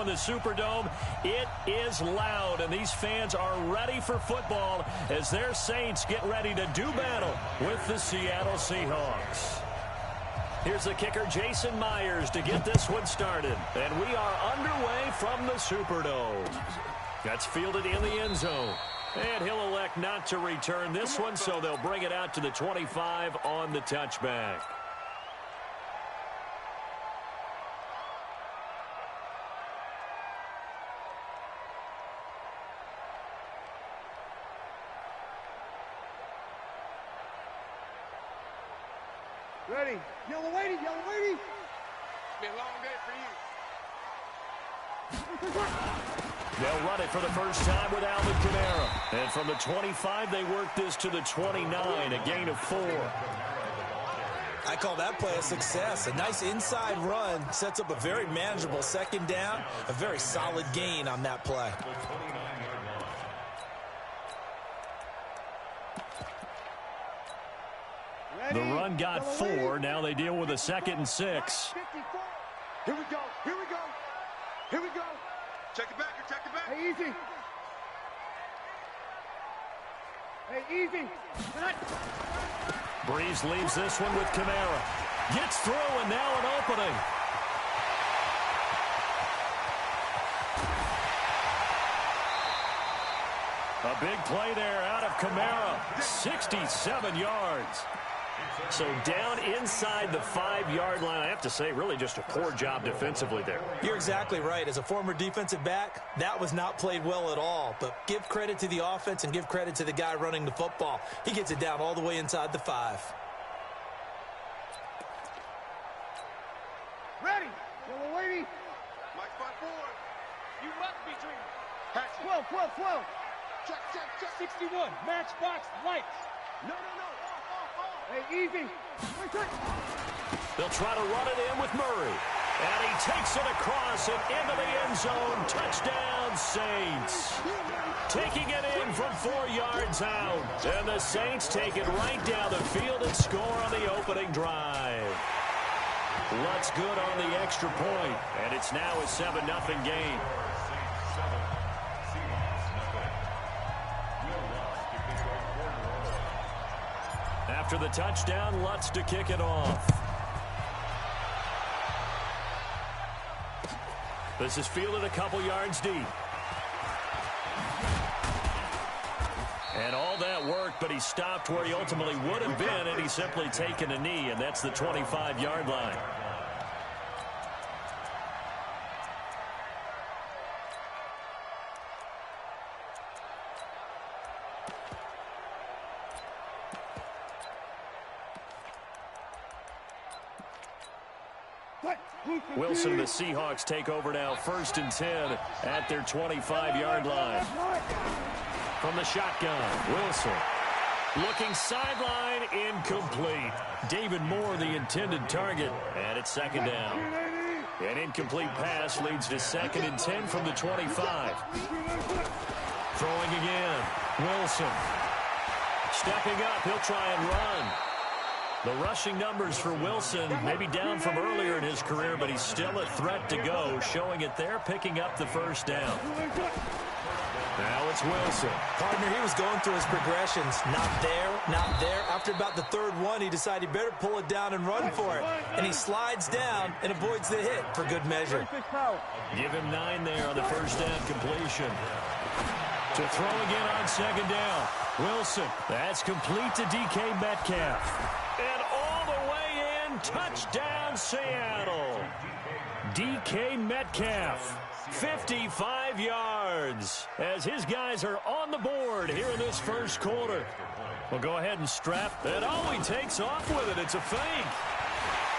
in the Superdome. It is loud, and these fans are ready for football as their Saints get ready to do battle with the Seattle Seahawks. Here's the kicker, Jason Myers, to get this one started. And we are underway from the Superdome. That's fielded in the end zone. And he'll elect not to return this one, so they'll bring it out to the 25 on the touchback. Ready. Yellow lady, yellow lady. It's been a long day for you. They'll run it for the first time with Alvin Kamara. And from the 25, they work this to the 29, a gain of 4. I call that play a success. A nice inside run sets up a very manageable second down, a very solid gain on that play. The run got 4. Now they deal with a 2nd and 6. Here we go. Here we go. Here we go. Check it back. Check it back. Hey, easy. Hey, easy. Breeze leaves this one with Kamara. Gets through, and now an opening. A big play there out of Kamara. 67 yards. So down inside the 5-yard line. I have to say, really just a poor job defensively there. You're exactly right. As a former defensive back, that was not played well at all. But give credit to the offense and give credit to the guy running the football. He gets it down all the way inside the 5. Ready. Yellow lady. Mike 5-4. You must be dreaming. 12. Check. 61. Matchbox lights. No. Hey, easy. They'll try to run it in with Murray. And he takes it across and into the end zone. Touchdown, Saints. Taking it in from 4 yards out. And the Saints take it right down the field and score on the opening drive. Lutz good on the extra point. And it's now a 7-0 game. After the touchdown, Lutz to kick it off. This is fielded a couple yards deep. And all that work, but he stopped where he ultimately would have been, and he's simply taken a knee, and that's the 25-yard line. Wilson, the Seahawks take over now, 1st and 10 at their 25-yard line. From the shotgun, Wilson. Looking sideline, incomplete. David Moore, the intended target, and it's 2nd down. An incomplete pass leads to 2nd and 10 from the 25. Throwing again, Wilson. Stepping up, he'll try and run. The rushing numbers for Wilson may be down from earlier in his career, but he's still a threat to go, showing it there, picking up the 1st down. Now it's Wilson. Partner, he was going through his progressions. Not there. After about the 3rd one, he decided he better pull it down and run for it. And he slides down and avoids the hit for good measure. Give him 9 there on the 1st down completion. To throw again on 2nd down. Wilson, that's complete to DK Metcalf. And all the way in, touchdown Seattle. DK Metcalf, 55 yards, as his guys are on the board here in this 1st quarter. We'll go ahead and strap. And he takes off with it. It's a fake.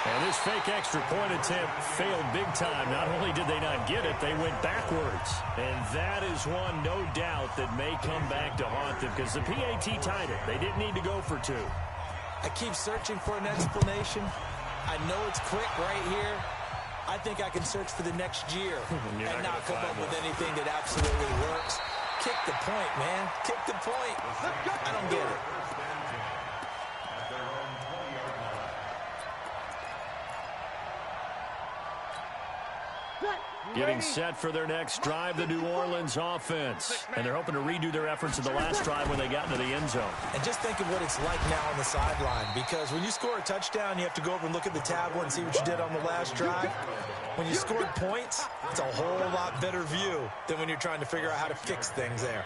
And this fake extra point attempt failed big time. Not only did they not get it, they went backwards. And that is one, no doubt, that may come back to haunt them because the PAT tied it. They didn't need to go for 2. I keep searching for an explanation. I know it's quick right here. I think I can search for the next year and not come up with anything that absolutely works. Kick the point, man. Kick the point. I don't get it. Getting set for their next drive, the New Orleans offense. And they're hoping to redo their efforts in the last drive when they got into the end zone. And just think of what it's like now on the sideline, because when you score a touchdown, you have to go over and look at the tablet and see what you did on the last drive. When you scored points, it's a whole lot better view than when you're trying to figure out how to fix things there.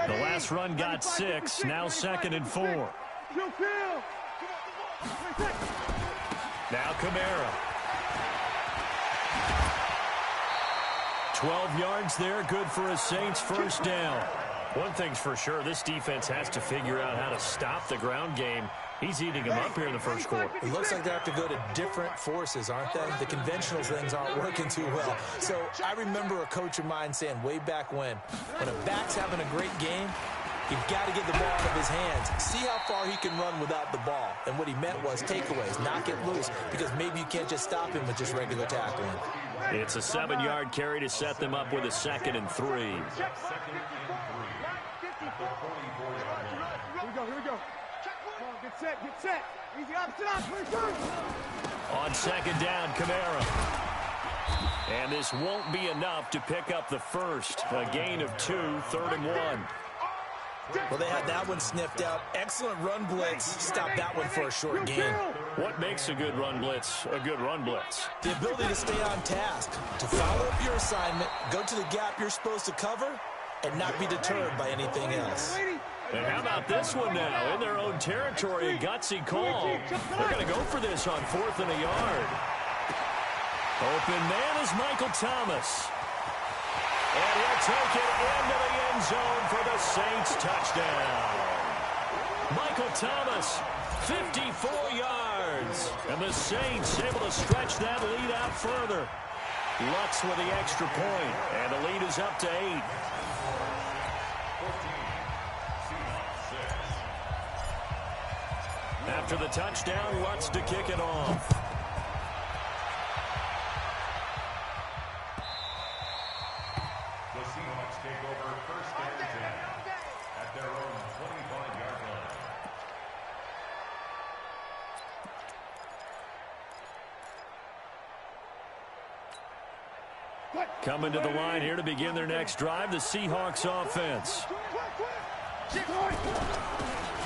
The last run got 6, now 2nd and 4. Now Kamara. 12 yards there, good for a Saints first down. One thing's for sure, this defense has to figure out how to stop the ground game. He's eating them up here in the first quarter. It looks like they have to go to different forces, aren't they? The conventional things aren't working too well. So I remember a coach of mine saying way back when a back's having a great game, you've got to get the ball out of his hands. See how far he can run without the ball. And what he meant was takeaways, knock it loose, because maybe you can't just stop him with just regular tackling. It's a 7-yard carry to set them up with a 2nd and 3. Here we go. Come on, get set. Easy opposite out, On 2nd down, Kamara. And this won't be enough to pick up the first. A gain of 2, 3rd and 1. Well, they had that one sniffed out. Excellent run blitz. Stop that one for a short gain. What makes a good run blitz a good run blitz? The ability to stay on task, to follow up your assignment, go to the gap you're supposed to cover, and not be deterred by anything else. And how about this one now? In their own territory, a gutsy call. They're going to go for this on 4th and a yard. Open man is Michael Thomas. And he'll take it into the end zone for the Saints touchdown. Michael Thomas, 54 yards. And the Saints able to stretch that lead out further. Lutz with the extra point, and the lead is up to 8. After the touchdown, Lutz to kick it off. The Seahawks take over 1st and 10 at their own 25-yard line. Coming to the line here to begin their next drive, the Seahawks offense.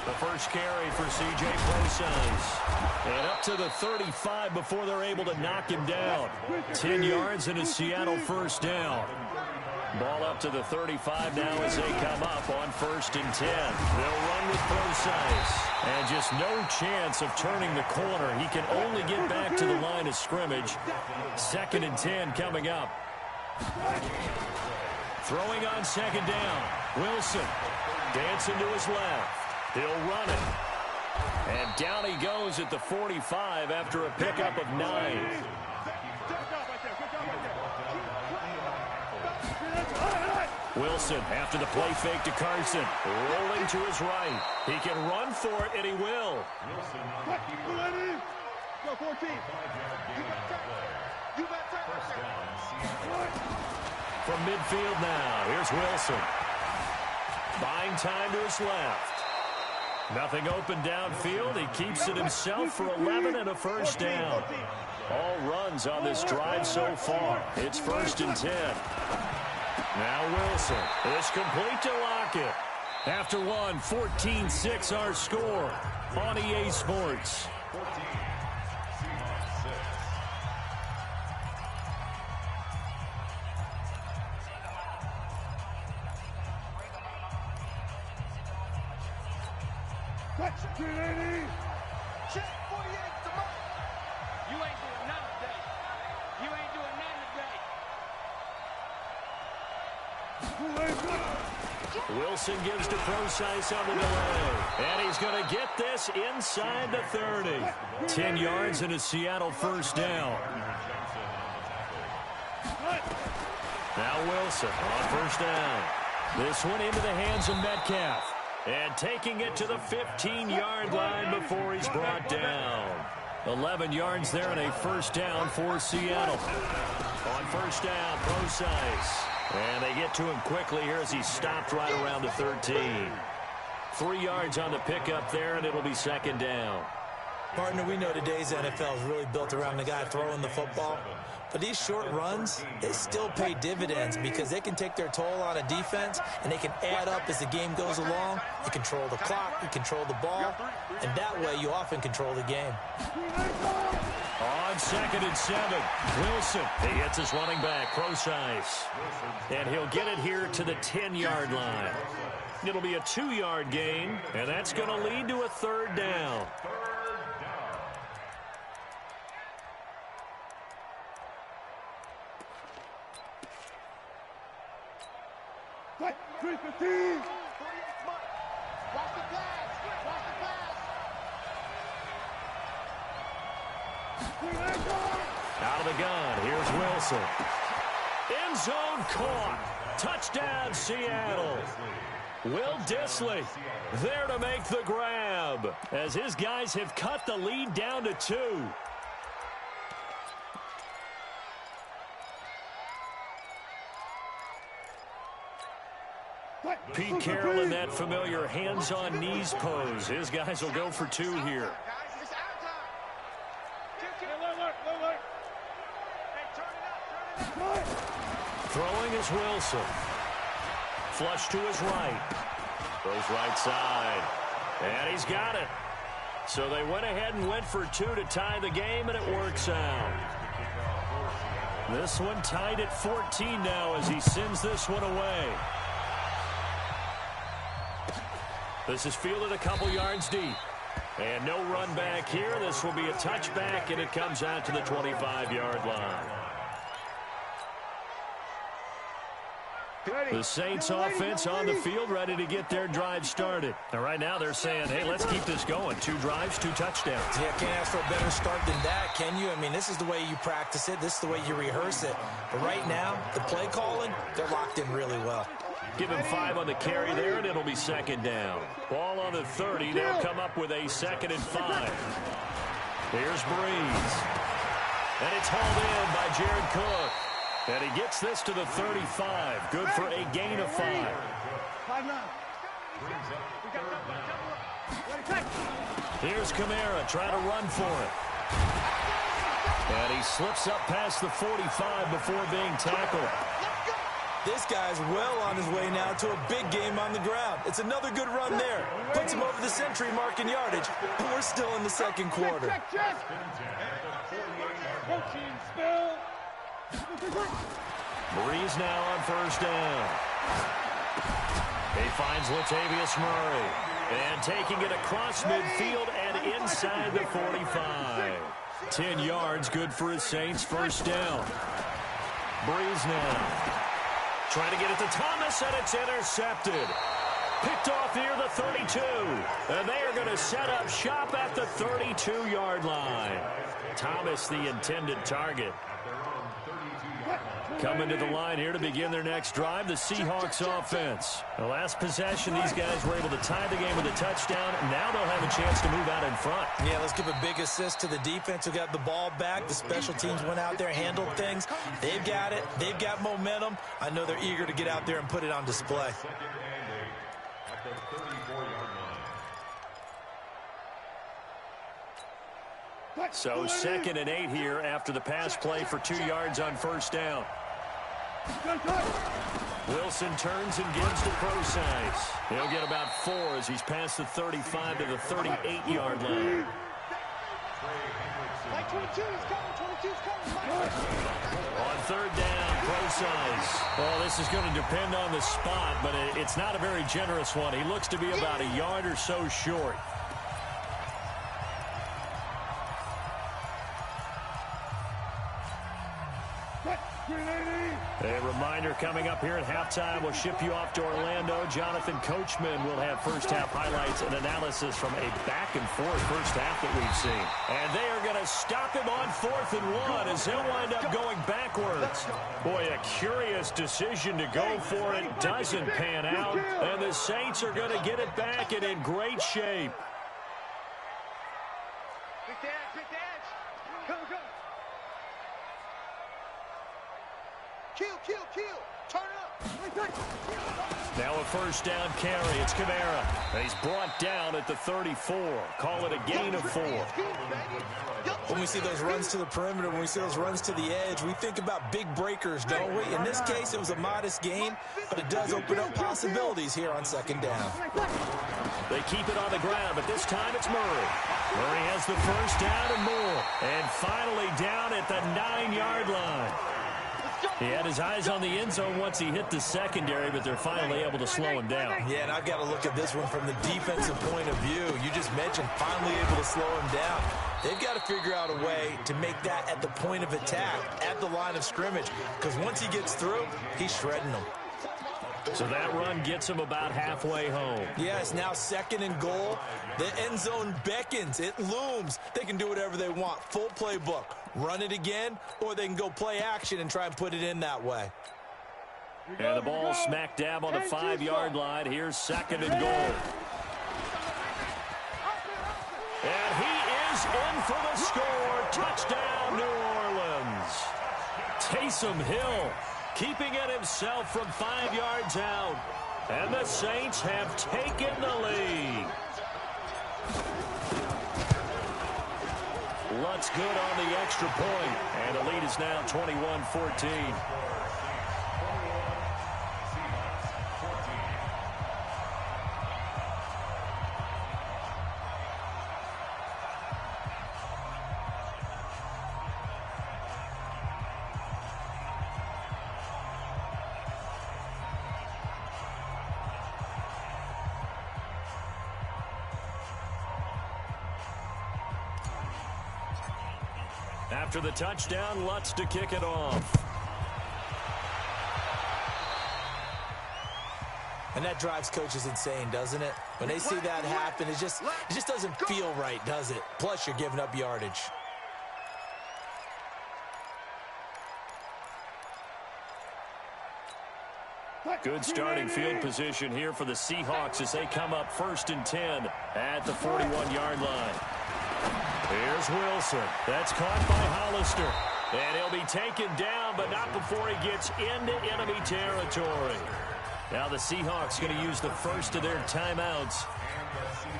The first carry for C.J. Prosise. And up to the 35 before they're able to knock him down. 10 yards and a Seattle first down. Ball up to the 35 now as they come up on 1st and 10. They'll run with Prosise. And just no chance of turning the corner. He can only get back to the line of scrimmage. 2nd and 10 coming up. Throwing on 2nd down. Wilson dancing to his left. He'll run it. And down he goes at the 45 after a pickup of 9. Wilson after the play fake to Carson. Rolling to his right. He can run for it, and he will. Go 14. From midfield now, here's Wilson. Buying time to his left. Nothing open downfield. He keeps it himself for 11 and a first down. All runs on this drive so far. It's 1st and 10. Now Wilson. It's complete to Lockett. After one, 14-6 our score on EA Sports. 14, Seahawks 6. Check 48 to Mike. You ain't doing nothing today. You ain't doing nothing today. Wilson gives to Prosise on the delay. And he's going to get this inside the 30. 10 yards and a Seattle first down. Now Wilson on first down. This one into the hands of Metcalf. And taking it to the 15-yard line before he's brought down. 11 yards there and a first down for Seattle. On first down, Prosise. And they get to him quickly here as he stopped right around the 13. 3 yards on the pickup there, and it'll be 2nd down. Partner, we know today's NFL is really built around the guy throwing the football. But these short runs, they still pay dividends because they can take their toll on a defense, and they can add up as the game goes along. You control the clock, you control the ball, and that way you often control the game. On 2nd and 7, Wilson. He hits his running back, Procise. And he'll get it here to the 10-yard line. It'll be a 2-yard gain, and that's going to lead to a 3rd down. Out of the gun, here's Wilson. End zone caught. Touchdown, Seattle. Will Dissly there to make the grab as his guys have cut the lead down to 2. Pete Carroll in that familiar hands-on knees pose. His guys will go for 2 here. Throwing is Wilson. Flush to his right. Goes right side. And he's got it. So they went ahead and went for 2 to tie the game, and it works out. This one tied at 14 now as he sends this one away. This is fielded a couple yards deep. And no run back here. This will be a touchback, and it comes out to the 25-yard line. The Saints offense on the field, ready to get their drive started. And right now they're saying, hey, let's keep this going. 2 drives, 2 touchdowns. Yeah, can't ask for a better start than that, can you? I mean, this is the way you practice it. This is the way you rehearse it. But right now, the play calling, they're locked in really well. Give him 5 on the carry there, and it'll be 2nd down. Ball on the 30. They'll come up with a 2nd and 5. Here's Breeze. And it's hauled in by Jared Cook. And he gets this to the 35. Good for a gain of 5. Here's Kamara trying to run for it. And he slips up past the 45 before being tackled. This guy's well on his way now to a big game on the ground. It's another good run there. Puts him over the century mark in yardage. And we're still in the 2nd quarter. Breeze now on 1st down. He finds Latavius Murray. And taking it across midfield and inside the 45. 10 yards, good for his Saints. 1st down. Breeze now. Trying to get it to Thomas, and it's intercepted. Picked off near the 32. And they are going to set up shop at the 32-yard line. Thomas, the intended target. Coming to the line here to begin their next drive, the Seahawks offense. The last possession, these guys were able to tie the game with a touchdown. Now they'll have a chance to move out in front. Yeah, let's give a big assist to the defense who got the ball back. The special teams went out there, handled things. They've got it. They've got momentum. I know they're eager to get out there and put it on display. So 2nd and 8 here after the pass play for 2 yards on 1st down. Wilson turns and gives to Procise. He'll get about 4 as he's past the 35 to the 38-yard line. On 3rd down, Procise. Well, this is going to depend on the spot, but it's not a very generous one. He looks to be about a yard or so short. A reminder coming up here at halftime. We'll ship you off to Orlando. Jonathan Coachman will have first-half highlights and analysis from a back-and-forth first half that we've seen. And they are going to stop him on 4th and 1 as he'll wind up going backwards. Boy, a curious decision to go for it. Doesn't pan out. And the Saints are going to get it back and in great shape. Pick the edge. Go. Kill. Turn up. Now a first down carry. It's Kamara. He's brought down at the 34. Call it a gain of 4. When we see those runs to the perimeter, when we see those runs to the edge, we think about big breakers, don't we? In this case, it was a modest gain, but it does open up possibilities here on second down. They keep it on the ground, but this time it's Murray. Murray has the first down and more. And finally down at the 9-yard line. He had his eyes on the end zone once he hit the secondary, but they're finally able to slow him down. Yeah, and I've got to look at this one from the defensive point of view. You just mentioned finally able to slow him down. They've got to figure out a way to make that at the point of attack, at the line of scrimmage, because once he gets through, he's shredding them. So that run gets him about halfway home. Yes, now second and goal. The end zone beckons. It looms. They can do whatever they want. Full playbook. Run it again, or they can go play action and try and put it in that way. And the ball smack dab on the 5-yard line. Here's second and goal. And he is in for the score. Touchdown, New Orleans. Taysom Hill keeping it himself from 5 yards out. And the Saints have taken the lead. Lutz good on the extra point. And the lead is now 21-14. After the touchdown, Lutz to kick it off. And that drives coaches insane, doesn't it? When they see that happen, it just doesn't feel right, does it? Plus, you're giving up yardage. Good starting field position here for the Seahawks as they come up 1st and 10 at the 41-yard line. Here's Wilson. That's caught by Hollister. And he'll be taken down, but not before he gets into enemy territory. Now the Seahawks going to use the first of their timeouts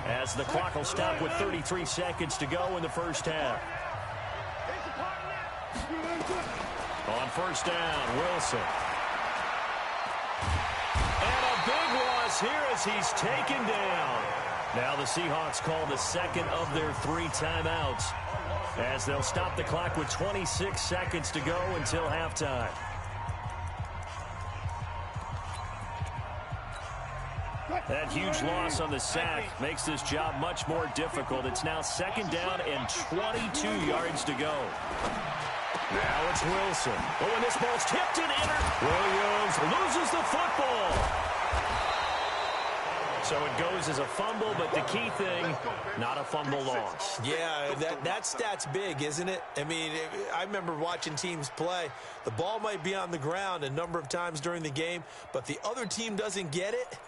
as the clock will stop with 33 seconds to go in the first half. On first down, Wilson. And a big loss here as he's taken down. Now the Seahawks call the second of their 3 timeouts as they'll stop the clock with 26 seconds to go until halftime. That huge loss on the sack makes this job much more difficult. It's now second down and 22 yards to go. Now it's Wilson. Oh, and this ball's tipped and Williams loses the football. So it goes as a fumble, but the key thing, not a fumble loss. Yeah, that stat's big, isn't it? I mean, I remember watching teams play. The ball might be on the ground a number of times during the game, but the other team doesn't get it.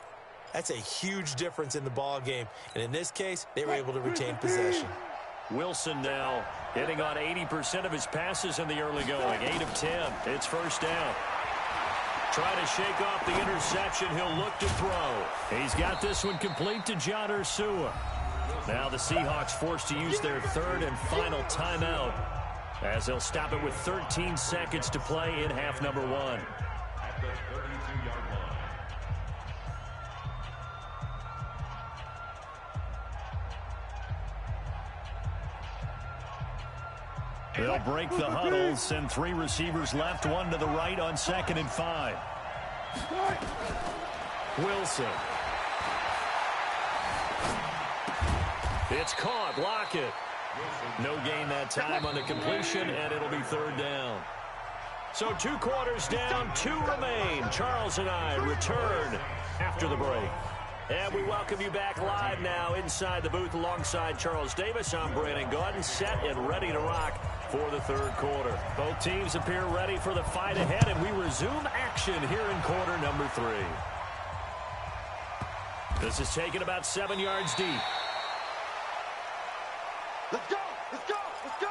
That's a huge difference in the ball game. And in this case, they were able to retain possession. Wilson now hitting on 80% of his passes in the early going. 8 of 10. It's first down. Trying to shake off the interception. He'll look to throw. He's got this one complete to John Ursua. Now the Seahawks forced to use their 3rd and final timeout as they'll stop it with 13 seconds to play in half number 1. At the 32-yard line. They'll break the huddle, send 3 receivers left, 1 to the right on 2nd and 5. Wilson. It's caught. Lockett. No gain that time on the completion, and it'll be 3rd down. So 2 quarters down, 2 remain. Charles and I return after the break. And we welcome you back live now inside the booth alongside Charles Davis. I'm Brandon Gaudin, set and ready to rock for the 3rd quarter. Both teams appear ready for the fight ahead, and we resume action here in quarter number 3. This is taken about 7 yards deep. Let's go! Let's go! Let's go!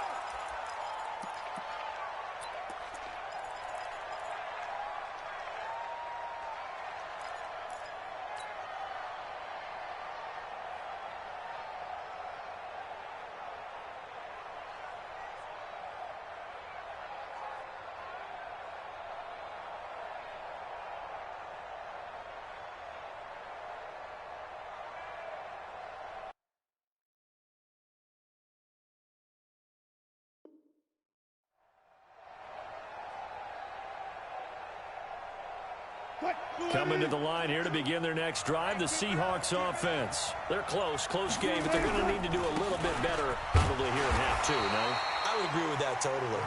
Coming to the line here to begin their next drive, the Seahawks offense. They're close game, but they're going to need to do a little bit better probably here in half two, no? I would agree with that totally.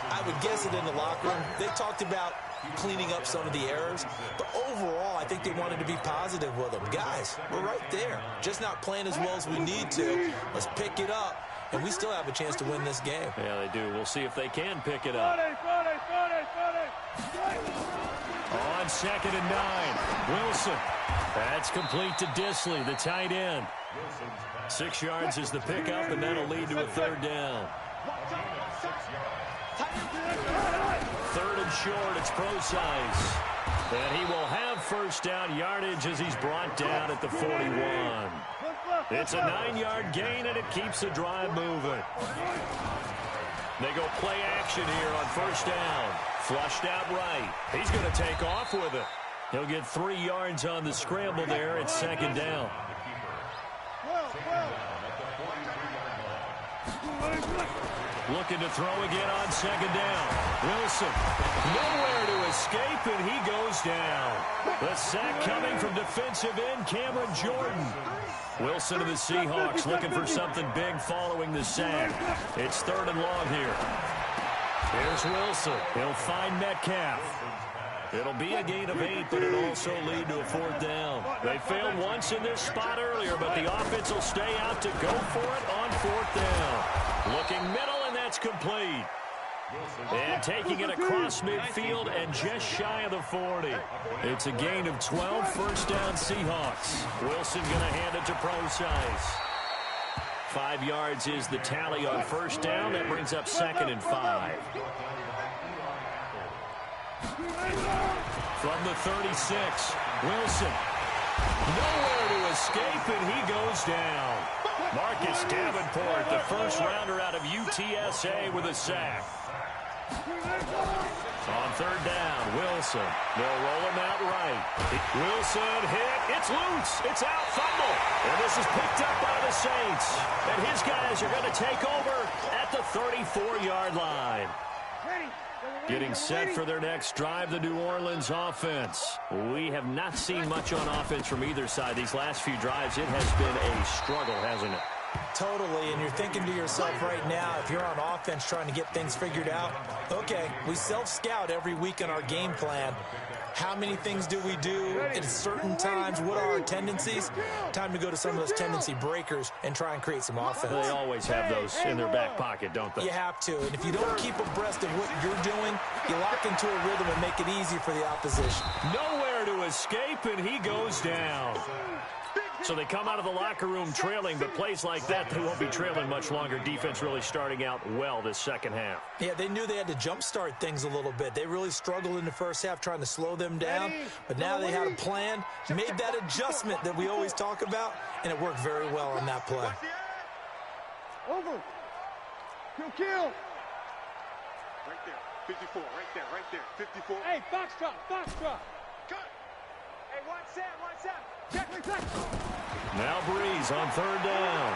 I would guess it in the locker room. They talked about cleaning up some of the errors, but overall, I think they wanted to be positive with them. Guys, we're right there. Just not playing as well as we need to. Let's pick it up, and we still have a chance to win this game. Yeah, they do. We'll see if they can pick it up. On 2nd and 9, Wilson. That's complete to Disley, the tight end. 6 yards is the pickup, and that'll lead to a 3rd down. 3rd and short, it's Procise. And he will have 1st down yardage as he's brought down at the 41. It's a 9-yard gain, and it keeps the drive moving. They go play action here on 1st down. Flushed out right. He's going to take off with it. He'll get 3 yards on the scramble there at 2nd down. Looking to throw again on 2nd down. Wilson, nowhere to escape, and he goes down. The sack coming from defensive end Cameron Jordan. Wilson of the Seahawks looking for something big following the sack. It's 3rd and long here. Here's Wilson. He'll find Metcalf. It'll be a gain of 8, but it'll also lead to a 4th down. They failed once in this spot earlier, but the offense will stay out to go for it on 4th down. Looking middle, and that's complete. And taking it across midfield and just shy of the 40. It's a gain of 12, 1st down Seahawks. Wilson going to hand it to Procise. 5 yards is the tally on 1st down. That brings up 2nd and 5. From the 36, Wilson. Nowhere to escape, and he goes down. Marcus Davenport, the 1st rounder out of UTSA with a sack. On 3rd down, Wilson. They'll roll him out right. Wilson hit. It's loose. It's out. Fumble. And this is picked up by the Saints. And his guys are going to take over at the 34-yard line. Getting set for their next drive, the New Orleans offense. We have not seen much on offense from either side. These last few drives, it has been a struggle, hasn't it? Totally, and you're thinking to yourself right now, if you're on offense trying to get things figured out, okay, we self-scout every week in our game plan. How many things do we do at certain times? What are our tendencies? Time to go to some of those tendency breakers and try and create some offense. They always have those in their back pocket, don't they? You have to, and if you don't keep abreast of what you're doing, you lock into a rhythm and make it easy for the opposition. Nowhere to escape, and he goes down. So they come out of the locker room trailing, but plays like that, they won't be trailing much longer. Defense really starting out well this 2nd half. Yeah, they knew they had to jumpstart things a little bit. They really struggled in the 1st half trying to slow them down, but now they had a plan, made that adjustment that we always talk about, and it worked very well on that play. Over. Kill. Right there. 54. Right there. 54. Hey, box drop. Cut. Hey, 1-7. Check. Now Breeze on 3rd down.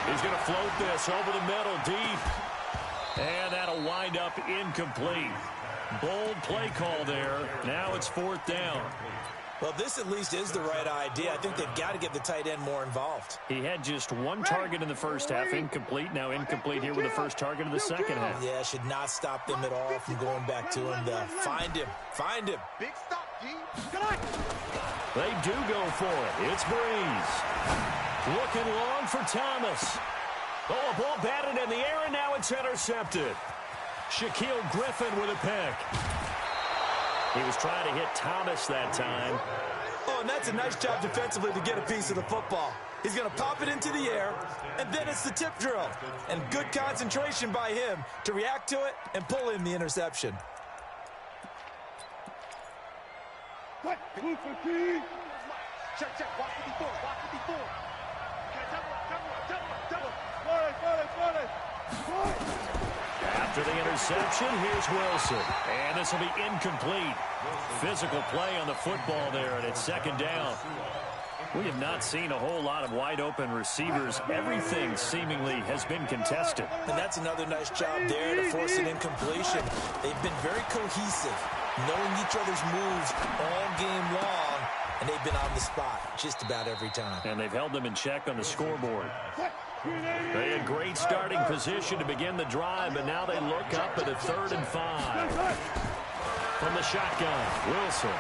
He's going to float this over the middle deep. And that'll wind up incomplete. Bold play call there. Now it's 4th down. Well, this at least is the right idea. I think they've got to get the tight end more involved. He had just 1 target in the 1st half, incomplete. Now incomplete here with the 1st target of the 2nd half. Yeah, should not stop them at all from going back to him. Find him. Big stop, G. They do go for it. It's Breeze. Looking long for Thomas. Oh, a ball batted in the air, and now it's intercepted. Shaquille Griffin with a pick. He was trying to hit Thomas that time. Oh, and that's a nice job defensively to get a piece of the football. He's going to pop it into the air, and then it's the tip drill. And good concentration by him to react to it and pull in the interception. What? Blue for King. Check. Watch 54. Okay, double. After the interception, here's Wilson. And this will be incomplete. Physical play on the football there, and it's 2nd down. We have not seen a whole lot of wide-open receivers. Everything seemingly has been contested. And that's another nice job there to force an incompletion. They've been very cohesive. knowing each other's moves all game long, and they've been on the spot just about every time. And they've held them in check on the scoreboard. They had great starting position to begin the drive, but now they look up at a 3rd and 5. From the shotgun, Wilson.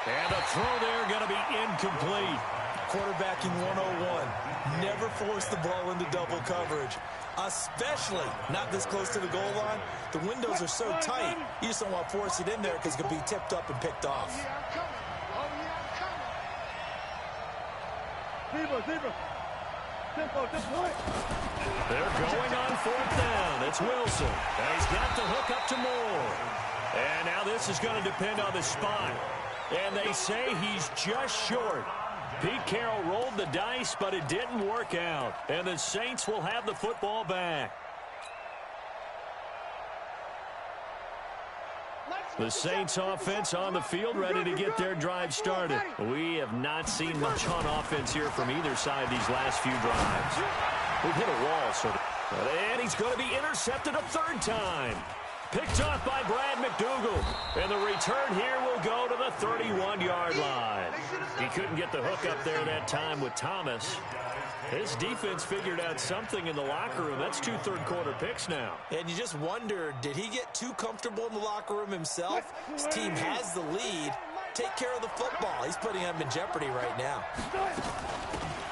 And a throw there going to be incomplete. Quarterbacking 101. Never force the ball into double coverage, especially not this close to the goal line. The windows are so tight, you just don't want to force it in there because it could be tipped up and picked off. They're going on 4th down. It's Wilson. And he's got the hook up to Moore. And now this is going to depend on the spot. And they say he's just short. Pete Carroll rolled the dice, but it didn't work out. And the Saints will have the football back. The Saints offense on the field, ready to get their drive started. We have not seen much on offense here from either side these last few drives. We've hit a wall, sort of. And he's going to be intercepted a 3rd time. Picked off by Brad McDougal. And the return here will go to the 31-yard line. He couldn't get the hook up there that time with Thomas. His defense figured out something in the locker room. That's 2 third-quarter picks now. And you just wonder, did he get too comfortable in the locker room himself? His team has the lead. Take care of the football. He's putting them in jeopardy right now.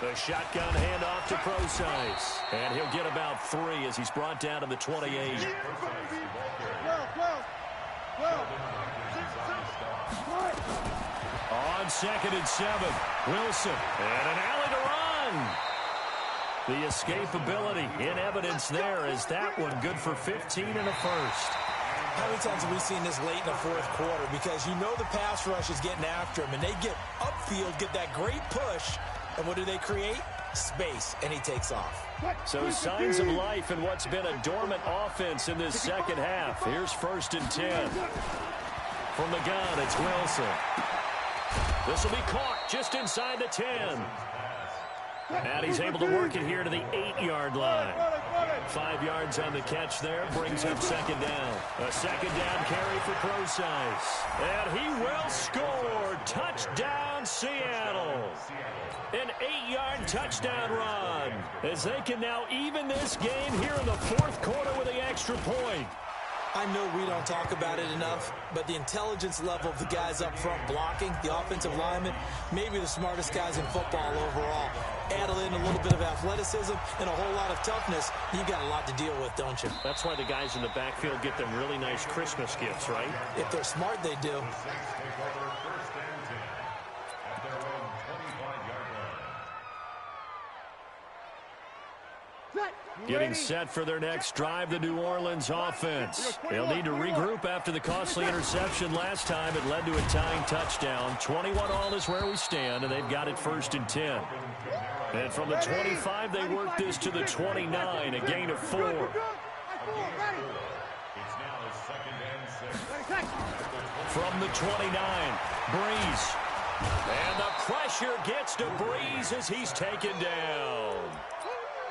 The shotgun handoff to Procise. And he'll get about 3 as he's brought down to the 28. On 2nd and 7, Wilson. And an alley to run. The escapability in evidence there is that one good for 15 and a first. How many times have we seen this late in the 4th quarter? Because you know the pass rush is getting after him, and they get upfield, get that great push, and what do they create? Space, and he takes off. So signs of life in what's been a dormant offense in this second half. Here's 1st and 10. From the gun, it's Wilson. This will be caught just inside the 10. And he's able to work it here to the 8-yard line. 5 yards on the catch there, brings up 2nd down. A 2nd down carry for Procise. And he will score. Touchdown, Seattle. An 8-yard touchdown run. As they can now even this game here in the 4th quarter with the extra point. I know we don't talk about it enough, but the intelligence level of the guys up front blocking, the offensive linemen, maybe the smartest guys in football overall. Add in a little bit of athleticism and a whole lot of toughness, you got a lot to deal with, don't you? That's why the guys in the backfield get them really nice Christmas gifts, right? If they're smart, they do. Getting set for their next drive, the New Orleans offense. They'll need to regroup after the costly interception last time. It led to a tying touchdown. 21-all is where we stand, and they've got it 1st and 10. And from the 25, they work this to the 29, a gain of 4. It's now 2nd and 6. From the 29, Breeze. And the pressure gets to Breeze as he's taken down.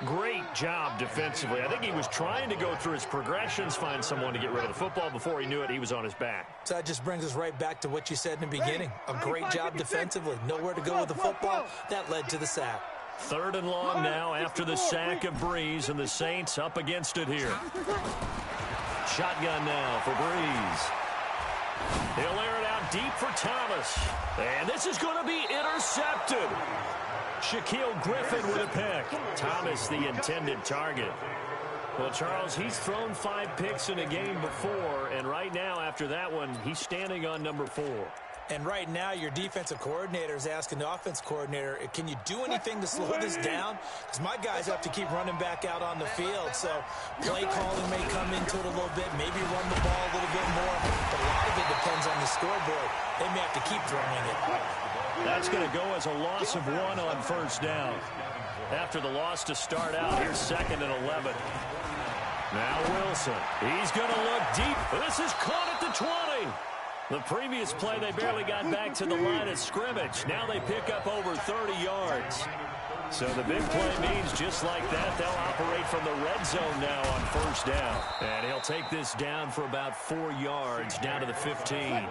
Great job defensively. I think he was trying to go through his progressions, find someone to get rid of the football. Before he knew it, he was on his back. So that just brings us right back to what you said in the beginning. A great job defensively. Nowhere to go with the football. That led to the sack. 3rd and long now after the sack of Breeze, and the Saints up against it here. Shotgun now for Breeze. He'll air it out deep for Thomas. And this is going to be intercepted. Shaquille Griffin with a pick. Thomas, the intended target. Well, Charles, he's thrown 5 picks in a game before, and right now, after that one, he's standing on number 4. And right now, your defensive coordinator is asking the offense coordinator, can you do anything to slow this down? Because my guys have to keep running back out on the field. So play calling may come into it a little bit, maybe run the ball a little bit more. But a lot of it depends on the scoreboard. They may have to keep throwing it. That's going to go as a loss of 1 on 1st down. After the loss to start out, here's 2nd and 11. Now Wilson. He's going to look deep. This is caught at the 20. The previous play, they barely got back to the line of scrimmage. Now they pick up over 30 yards. So the big play means just like that, they'll operate from the red zone now on first down. And he'll take this down for about 4 yards, down to the 15.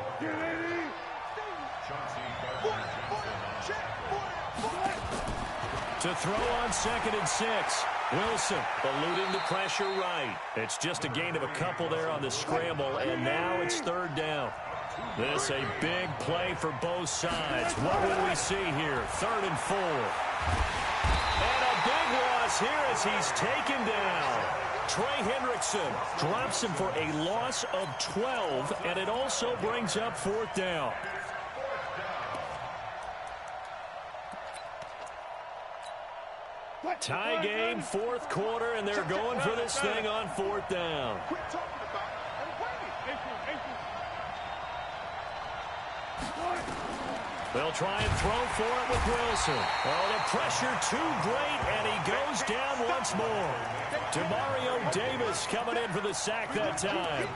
To throw on 2nd and 6. Wilson eluding the pressure right. It's just a gain of a couple there on the scramble, and now it's 3rd down. This a big play for both sides. What will we see here? 3rd and 4. And a big loss here as he's taken down. Trey Hendrickson drops him for a loss of 12, and it also brings up 4th down. Tie game, 4th quarter, and they're going for this thing on 4th down. They'll try and throw for it with Wilson. Oh, the pressure too great, and he goes down once more. Demario Davis coming in for the sack that time.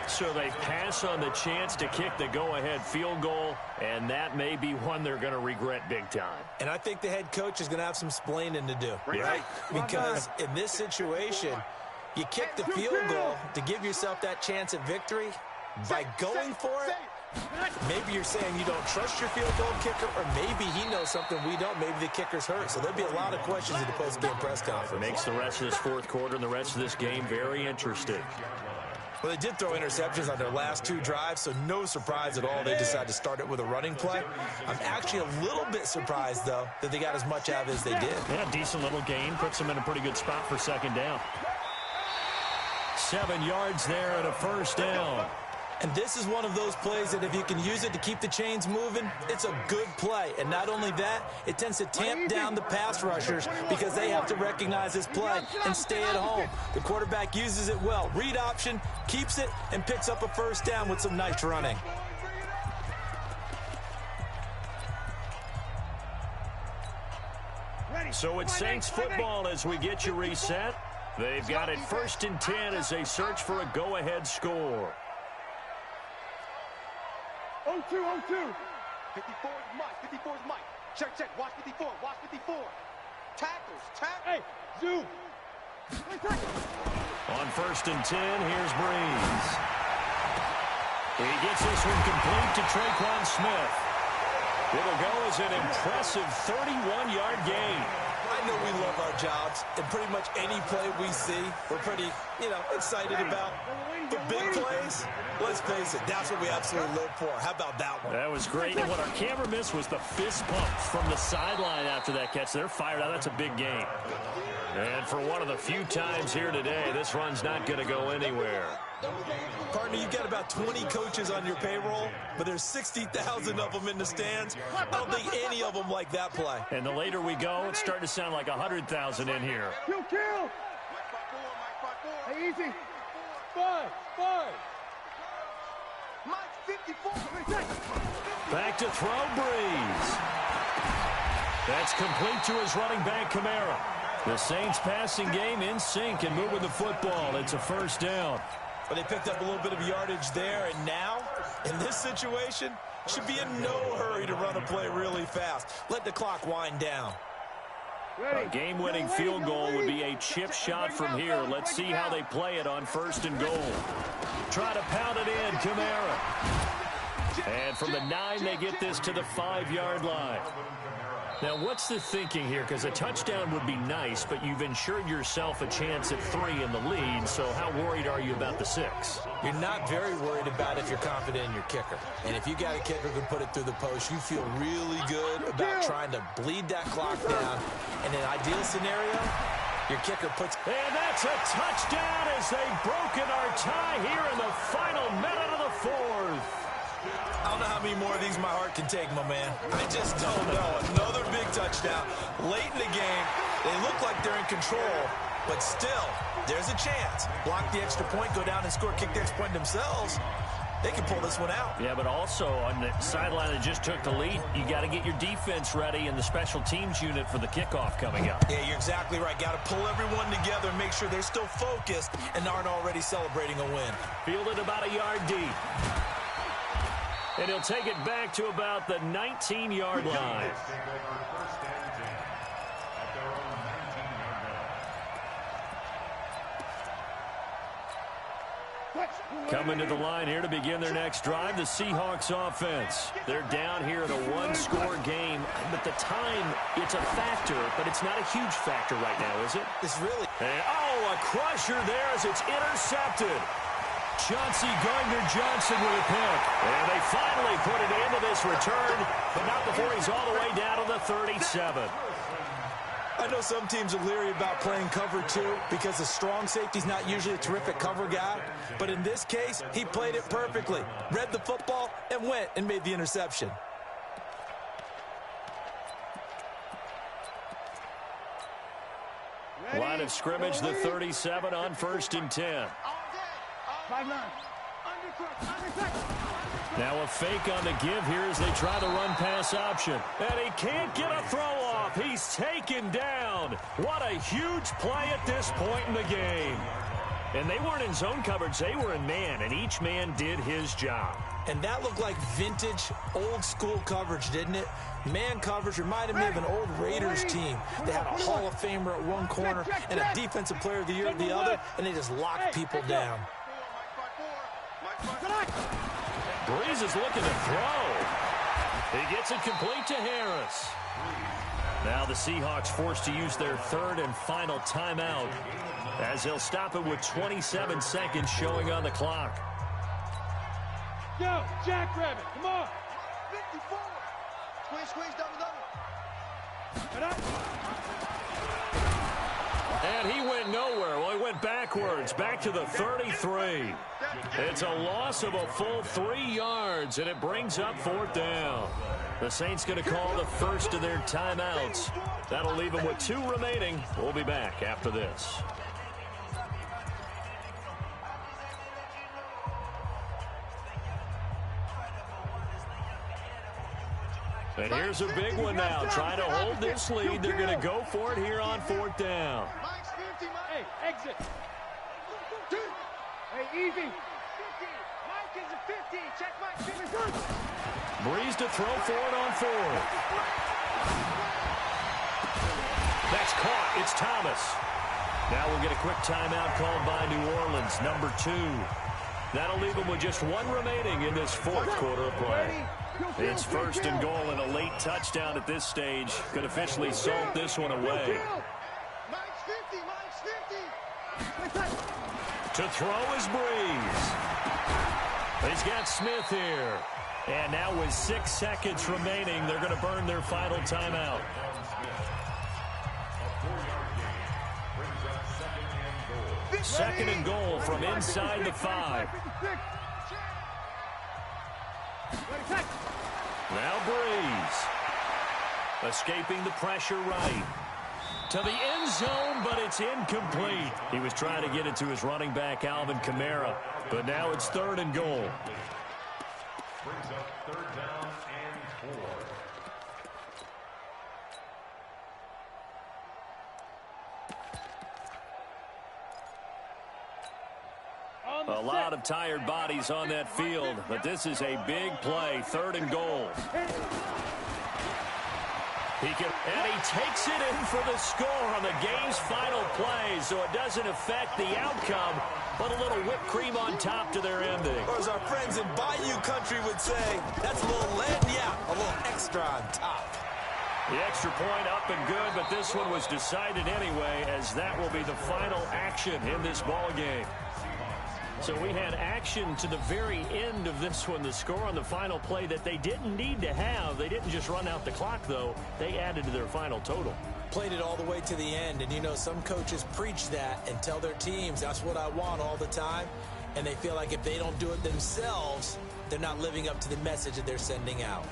So they pass on the chance to kick the go-ahead field goal, and that may be one they're going to regret big time. And I think the head coach is going to have some splaining to do. Yeah. Because in this situation, you kick the field goal to give yourself that chance at victory. By going for it, maybe you're saying you don't trust your field goal kicker, or maybe he knows something we don't. Maybe the kicker's hurt. So there'll be a lot of questions at the post-game press conference. Makes the rest of this 4th quarter and the rest of this game very interesting. Well, they did throw interceptions on their last 2 drives, so no surprise at all they decided to start it with a running play. I'm actually a little bit surprised, though, that they got as much out of it as they did. Yeah, decent little gain. Puts them in a pretty good spot for 2nd down. 7 yards there and a 1st down. And this is one of those plays that if you can use it to keep the chains moving, it's a good play. And not only that, it tends to tamp down the pass rushers because they have to recognize this play and stay at home. The quarterback uses it well. Read option, keeps it, and picks up a 1st down with some nice running. So it's Saints football as we get you reset. They've got it 1st and 10 as they search for a go-ahead score. 0-2, 0-2. 54 is Mike. 54 is Mike. Check, check. Watch 54. Watch 54. Tackles. Tackles. Hey, zoom. On 1st and 10, here's Breeze. He gets this one complete to Traquan Smith. It'll go as an impressive 31-yard gain. I know we love our jobs, and pretty much any play we see, we're pretty, excited about. The big plays, let's face it, that's what we absolutely live for. How about that one? That was great. And what our camera missed was the fist pump from the sideline after that catch. They're fired out. That's a big gain. And for one of the few times here today, this run's not going to go anywhere. Partner, you've got about 20 coaches on your payroll, but there's 60,000 of them in the stands. I don't think any of them like that play. And the later we go, it's starting to sound like 100,000 in here. Kill. Hey, easy. 5. Mike, 54. Back to throw, Breeze. That's complete to his running back, Kamara. The Saints passing game in sync and moving the football. It's a 1st down. But they picked up a little bit of yardage there, and now, in this situation, should be in no hurry to run a play really fast. Let the clock wind down. A game-winning field goal would be a chip shot from here. Let's see how they play it on 1st and goal. Try to pound it in, Kamara. And from the 9, they get this to the 5-yard line. Now, what's the thinking here? Because a touchdown would be nice, but you've ensured yourself a chance at 3 in the lead, so how worried are you about the 6? You're not very worried about if you're confident in your kicker. And if you got a kicker who can put it through the post, you feel really good about trying to bleed that clock down. In an ideal scenario, your kicker puts... And that's a touchdown as they've broken our tie here in the final minute of the 4th. I don't know how many more of these my heart can take, my man. I just don't know. Another big touchdown. Late in the game, they look like they're in control, but still, there's a chance. Block the extra point, go down and score, kick the extra point themselves. They can pull this one out. Yeah, but also on the sideline that just took the lead, you got to get your defense ready and the special teams unit for the kickoff coming up. Yeah, you're exactly right. Got to pull everyone together and make sure they're still focused and aren't already celebrating a win. Fielded about a yard deep. And he'll take it back to about the 19-yard line. Coming to the line here to begin their next drive, the Seahawks offense. They're down here in a one-score game, but the time, it's a factor, but it's not a huge factor right now, is it? It's really... And, a crusher there as it's intercepted. Chauncey Gardner-Johnson with a pick. And they finally put it into this return, but not before he's all the way down to the 37. I know some teams are leery about playing cover two because the strong safety's not usually a terrific cover guy. But in this case, he played it perfectly. Read the football and went and made the interception. Line of scrimmage, the 37 on 1st and 10. 5-9. Now a fake on the give here as they try the run-pass option. And he can't get a throw off. He's taken down. What a huge play at this point in the game. And they weren't in zone coverage. They were in man, and each man did his job. And that looked like vintage, old-school coverage, didn't it? Man coverage reminded me of an old Raiders team. They had a Hall of Famer at one corner and a Defensive Player of the Year at the other, and they just locked people down. Breeze is looking to throw. He gets it complete to Harris. Now the Seahawks forced to use their third and final timeout as they'll stop it with 27 seconds showing on the clock. Yo, Jackrabbit, come on. 54. Squeeze, double. And he went nowhere. Well, he went backwards, back to the 33. It's a loss of a full 3 yards, and it brings up 4th down. The Saints going to call the first of their timeouts. That'll leave them with 2 remaining. We'll be back after this. And here's a big one now. Trying to hold this lead. They're going to go for it here on 4th down. Hey, exit. Hey, easy. 50. Mike is a 50. Check Mike. Breeze to throw for it on 4th. That's caught. It's Thomas. Now we'll get a quick timeout called by New Orleans, number 2. That'll leave them with just 1 remaining in this 4th quarter of play. It's 1st and goal, and a late touchdown at this stage could officially salt this one away. To throw is Breeze. He's got Smith here. And now with 6 seconds remaining, they're going to burn their final timeout. Second and goal from inside the 5. Now Breeze. Escaping the pressure right. To the end zone, but it's incomplete. He was trying to get it to his running back, Alvin Kamara. But now it's 3rd and goal. Brings up 3rd down and 4. A lot of tired bodies on that field, but this is a big play, 3rd and goal. And he takes it in for the score on the game's final play, so it doesn't affect the outcome, but a little whipped cream on top to their ending. Or as our friends in Bayou Country would say, that's a little lagniappe, a little extra on top. The extra point up and good, but this one was decided anyway, as that will be the final action in this ball game. So we had action to the very end of this one, the score on the final play that they didn't need to have. They didn't just run out the clock, though. They added to their final total. Played it all the way to the end, and you know some coaches preach that and tell their teams that's what I want all the time, and they feel like if they don't do it themselves, they're not living up to the message that they're sending out.